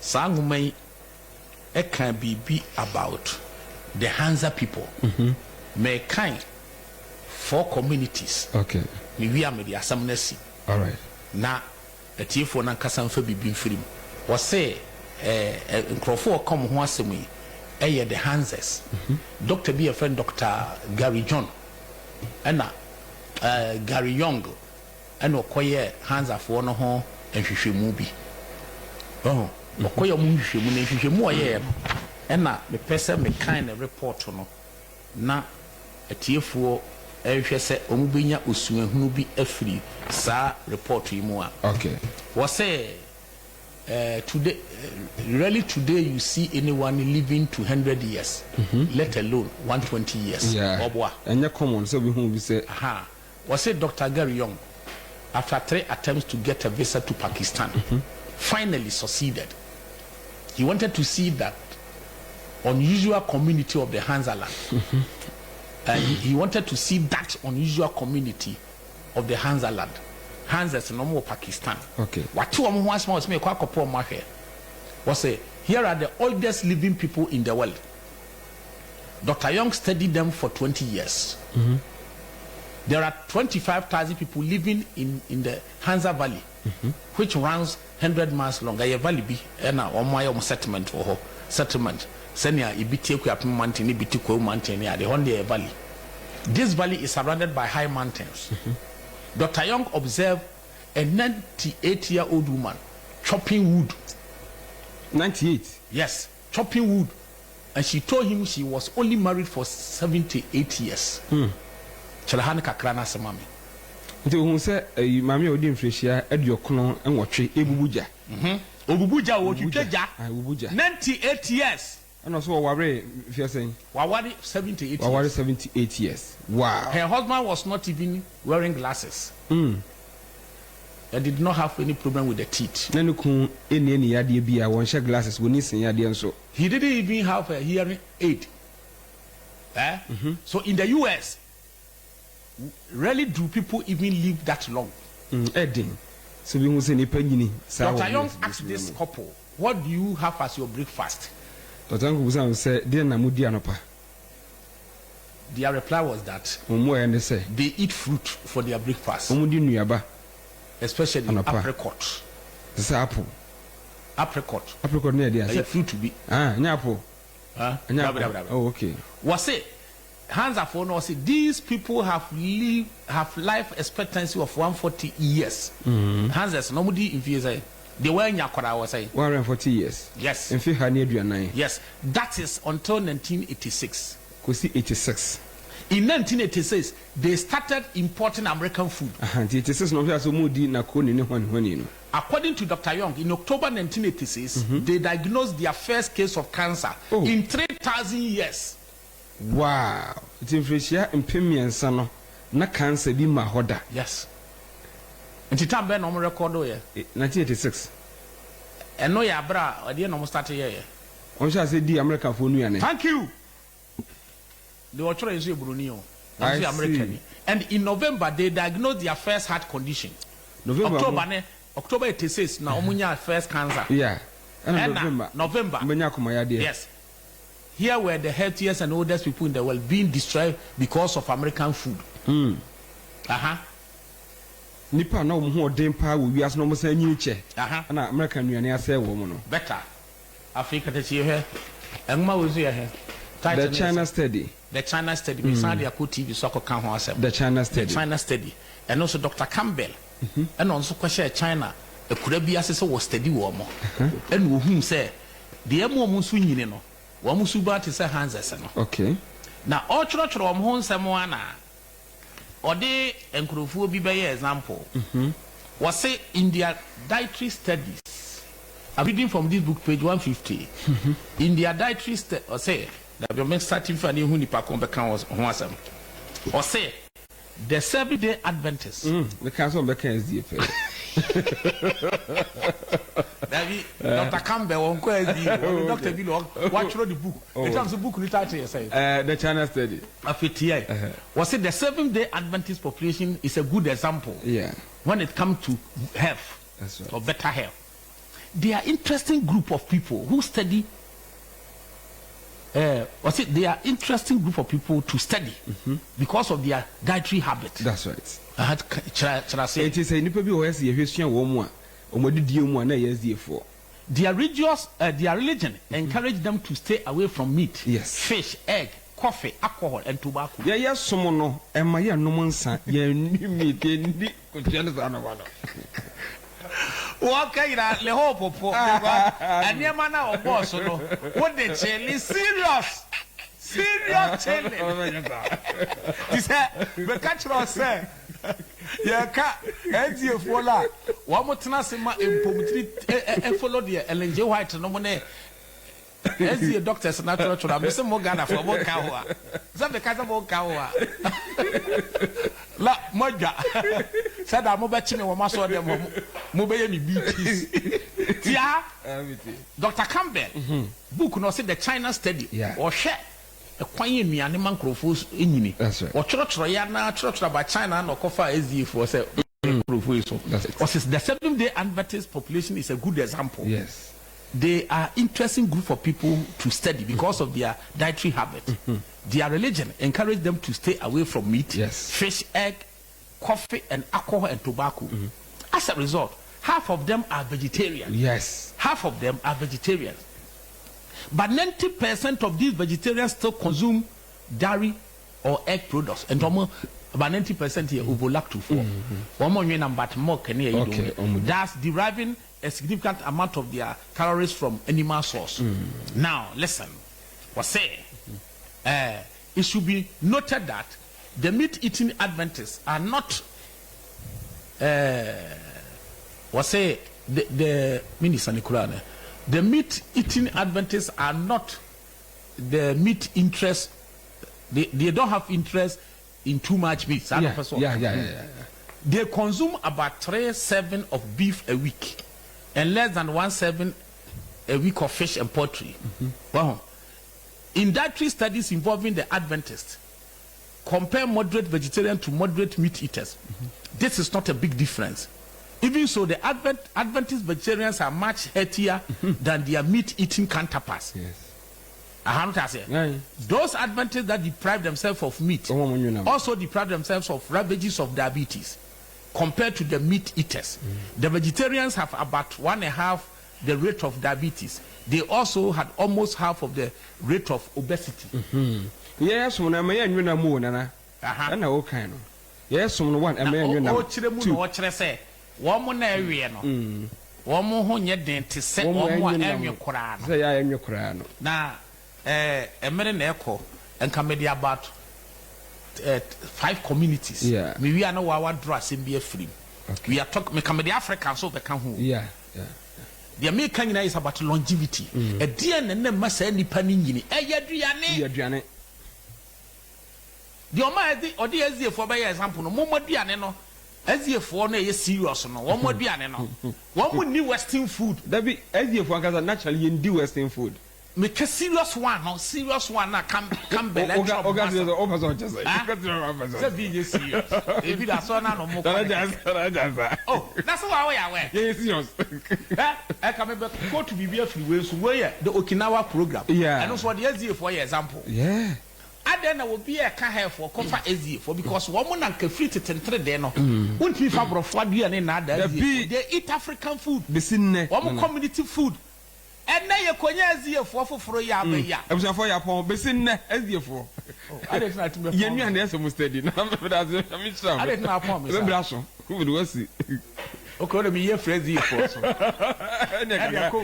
Sangumai it can be about the Hunza people. May kind 4 communities. Okay. We are media some nesi. All right. Na a tifo na kasan for bibin film. Was say Crawford come who was me. The Hunzas. Dr. B. a friend Dr. Gary John. And Gary Young. And Okoye Hunza for no home and she movie. Oh, Okoye movie she more yeah. And the person me kind of report no. Na a tifo say Omubinya Usume be a free sa report to him. Okay. Was say today really today you see anyone living 200 years, let alone 120 years. Yeah. And you're common, so we say was say Dr. Gary Young, after 3 attempts to get a visa to Pakistan, finally succeeded. He wanted to see that unusual community of the Hunza land. And he wanted to see that unusual community of the Hunza land. Hunza is no more Pakistan. Okay. What 2 months more me quite poor market. Was say here are the oldest living people in the world. Dr. Young studied them for 20 years. There are 25,000 people living in the Hunza Valley, which runs 100 miles long. A valley be and a settlement for her settlement. Senia Ibiti mountain, Ibiti mountain, the Honda Valley. This valley is surrounded by high mountains. Dr. Young observed a 98-year-old woman chopping wood. 98? Yes, chopping wood. And she told him she was only married for 78 years. Chalahana Kakrana Samami. Who said, Mammy Odin Freshia, Edio Clon, and watch Ebuja. Obubuja, what you get, I Ubuja. 98 years. And also, Wari, if you're saying, Wawari 78 Wawari years. 78 years. Wow. Her husband was not even wearing glasses. And did not have any problem with the teeth. Nanuku, any yadia, one share glasses, when he's in Yadian so. He didn't even have a hearing aid. So in the US, rarely do people even live that long. Edding. So we must say, Dr. Young asked this couple, what do you have as your breakfast? Dr. Young said, Dear Namudianopa. Their reply was that they eat fruit for their breakfast, especially apricot. This apple. Apricot near there. Fruit to be. Apple. Oh, okay. Was it? Hunza for no say these people have life expectancy of 140 years. Hunza's nobody in fear. They were in Yakora was saying 140 years. Yes. In 9. Yes. That is until 1986. 86. In 1986, they started importing American food. According to Dr. Young, in October 1986, they diagnosed their first case of cancer in 3,000 years. Wow. It's in Freshia and Pimian Sano. Na cancer be my hoda. Yes. And to time no record 1986. And no ya bra, I didn't almost start here. On shall say the American phone. Thank you. They were trying to say Brunio. American. And in November, they diagnosed their first heart condition. October 86, now Omunya first cancer. Yeah. And November. Yes. Here were the healthiest and oldest people in the world being destroyed because of American food. Nipa no more dempa will be as no say new chair. And American Union say woman. Better. Africa to see here. And ma was here. The China study. The China study. We saw the TV soccer can the China study. The China study. And also Dr. Campbell. And also question China. The could be as was study warm. And whom say the emo musuini no. Wamusuba to say Hunza. Okay. Now all church from home Samoana. Or they and Krufu be by example. Was say in their dietary studies. I'm reading from this book, page 150. In their dietary studies, or say that we make starting for any Hunipacom was Huasam. Or say the 7-day Adventists. The council of the is the Dr. Campbell, Dr. Vilo, watch the book. It has a book title, say. The China study. Was it the 7-day Adventist population is a good example? Yeah. When it comes to health. That's right. Or better health. they are interesting group of people who study. They are interesting group of people to study because of their dietary habits. That's right. It is a their religion encourage them to stay away from meat, yes, fish, egg, coffee, alcohol, and tobacco. Yes, someone no, and my no one son, meat, okay, the whole popo, and your man of boss, what they say, serious chilling. He said, the catcher say, yeah, cat, and you follow. One more tenacima and follow the LNG White no money. As the doctor's natural, I'm Mr. Morgana for Mokawa. Some the Kazamokawa. La Moja said, I'm over to me, Maso de Mobile beauties. Yeah, Dr. Campbell, book no say the China study or share. A quiet me and microphones in me. That's right. Or church Royana, church about China, no coffee is for say. The 7-day Adventist population is a good example. Yes. They are interesting group of people to study because of their dietary habit. Their religion encourage them to stay away from meat, yes, fish, egg, coffee, and alcohol and tobacco. As a result, half of them are vegetarian. Yes. Half of them are vegetarians. But 90% of these vegetarians still consume dairy or egg products. And about 90% here ovo-lacto for. One more but more can hear you. That's deriving a significant amount of their calories from animal source. Now, listen. What's say? It should be noted that the meat-eating Adventists are not. What's say? The minister Nikurane. The meat-eating Adventists are not the meat interest. They don't have interest in too much meat. They consume about 3/7 of beef a week and less than 1/7 a week of fish and poultry. Wow. In dietary studies involving the Adventists, compare moderate vegetarian to moderate meat eaters. This is not a big difference. Even so, the Adventist vegetarians are much healthier than their meat-eating counterparts. Yes. Those Adventists that deprive themselves of meat also deprive themselves of ravages of diabetes compared to the meat eaters. The vegetarians have about 1.5 the rate of diabetes. They also had almost half of the rate of obesity. Yes, when I'm a new moon, and all kind of. Yes, one, a man, Woman, no. Woman who yet didn't say one and your Koran. Say, I am your Koran. Now, a minute echo and come about 5 communities. Yeah, we are no our dress in be free. We are talking, me come the Africans over come home. Yeah. The American is about longevity. A dear and then must any panini. Adriane. The Omadi or the Asia for by example, no more Dianeno. As if for no serious no one more Dianeno. One would need Western food. That be as if one can naturally in do Western food. Make a serious one, no serious one. I come back. Oh, that's why we are aware. Yes, I come back go to be free where the Okinawa program. Yeah, and also the SDA for example. Yeah. And then there will be a car for comfort SDA for because woman and free to enter there no. Won't be favorable for the another. They eat African food. One community food. And now you can use for ya. I was for your phone, Bessin, as you for. I didn't know to be young and there's almost steady. I didn't know promise. Who would see? Okay, be a phrase for so. And then I call